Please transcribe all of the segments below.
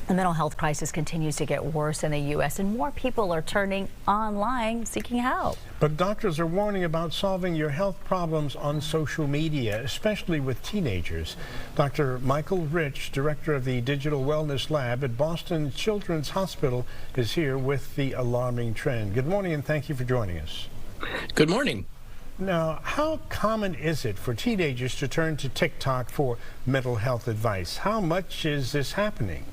The mental health crisis continues to get worse in the U.S. and more people are turning online seeking help. But doctors are warning about solving your health problems on social media, especially with teenagers. Dr. Michael Rich, director of the Digital Wellness Lab at Boston Children's Hospital, is here with the alarming trend. Good morning and thank you for joining us. Good morning. Now, how common is it for teenagers to turn to TikTok for mental health advice? How much is this happening?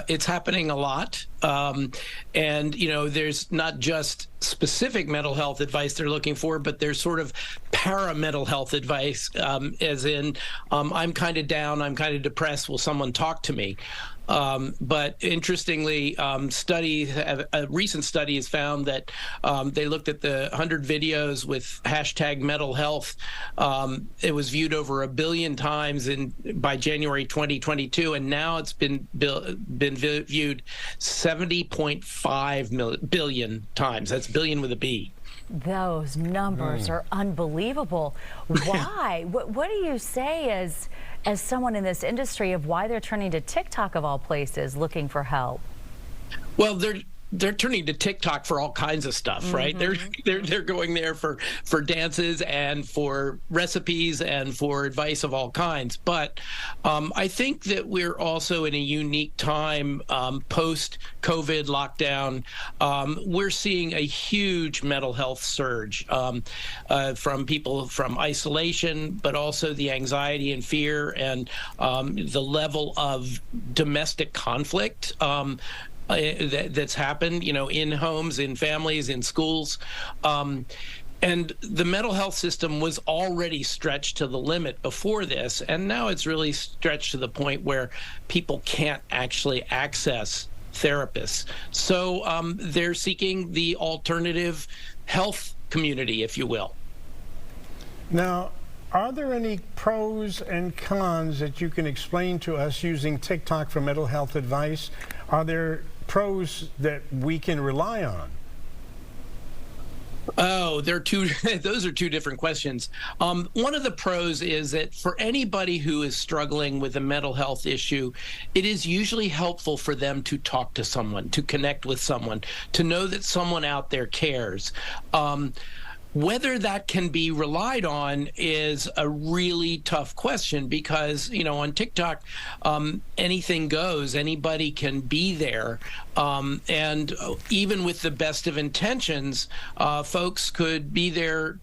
It's happening a lot. And, you know, there's not just specific mental health advice they're looking for, but there's sort of para-mental health advice, as in, I'm kind of down, I'm kind of depressed, will someone talk to me? But interestingly, a recent study has found that they looked at the 100 videos with hashtag mental health. It was viewed over 1 billion times by January 2022, and now it's been viewed 70.5 billion times. That's billion with a B. Those numbers are unbelievable. Why? What do you say as someone in this industry of why they're turning to TikTok of all places looking for help? Well, they're turning to TikTok for all kinds of stuff, right? They're going there for dances and for recipes and for advice of all kinds. But I think that we're also in a unique time post-COVID lockdown. We're seeing a huge mental health surge from people from isolation, but also the anxiety and fear and the level of domestic conflict that's happened, you know, in homes, in families, in schools. And the mental health system was already stretched to the limit before this, and now it's really stretched to the point where people can't actually access therapists. So they're seeking the alternative health community, if you will. Now, are there any pros and cons that you can explain to us using TikTok for mental health advice? Are there pros that we can rely on? Oh, those are two different questions. One of the pros is that for anybody who is struggling with a mental health issue, it is usually helpful for them to talk to someone, to connect with someone, to know that someone out there cares. Whether that can be relied on is a really tough question because, you know, on TikTok, anything goes, anybody can be there. And even with the best of intentions, folks could be there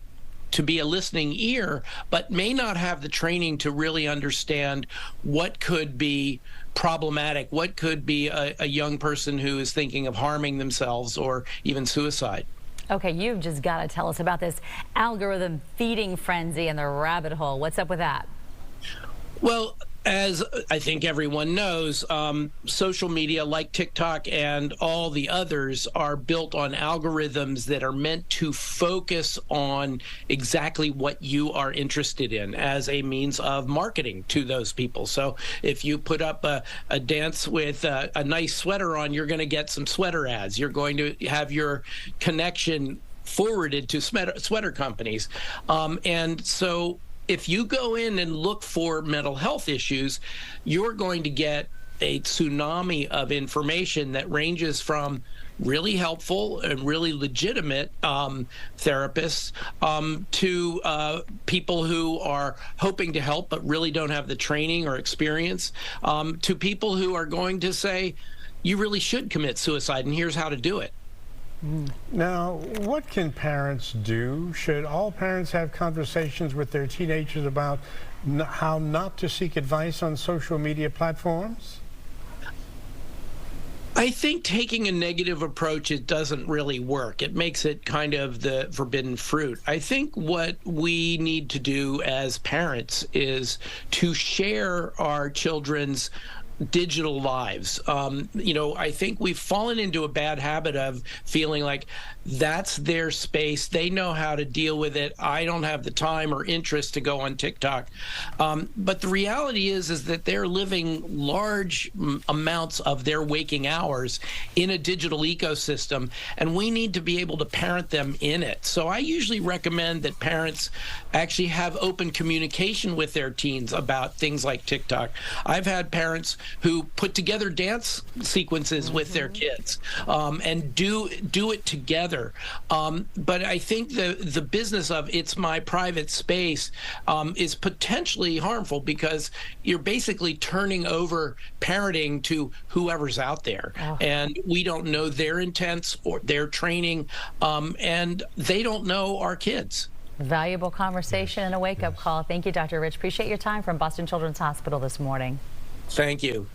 to be a listening ear, but may not have the training to really understand what could be problematic, what could be a young person who is thinking of harming themselves or even suicide. Okay, you've just got to tell us about this algorithm feeding frenzy and the rabbit hole. What's up with that? Well, as I think everyone knows, social media like TikTok and all the others are built on algorithms that are meant to focus on exactly what you are interested in as a means of marketing to those people. So if you put up a dance with a nice sweater on, you're going to get some sweater ads. You're going to have your connection forwarded to sweater companies. And so if you go in and look for mental health issues, you're going to get a tsunami of information that ranges from really helpful and really legitimate therapists to people who are hoping to help but really don't have the training or experience, to people who are going to say, you really should commit suicide and here's how to do it. Now, what can parents do? Should all parents have conversations with their teenagers about how not to seek advice on social media platforms? I think taking a negative approach, it doesn't really work. It makes it kind of the forbidden fruit. I think what we need to do as parents is to share our children's digital lives. You know, I think we've fallen into a bad habit of feeling like that's their space. They know how to deal with it. I don't have the time or interest to go on TikTok. But the reality is that they're living large amounts of their waking hours in a digital ecosystem, and we need to be able to parent them in it. So I usually recommend that parents actually have open communication with their teens about things like TikTok. I've had parents who put together dance sequences with their kids and do it together. But I think the business of it's my private space is potentially harmful, because you're basically turning over parenting to whoever's out there. And we don't know their intents or their training, and they don't know our kids. Valuable conversation and a wake-up call. Thank you, Dr. Rich. Appreciate your time from Boston Children's Hospital this morning. Thank you.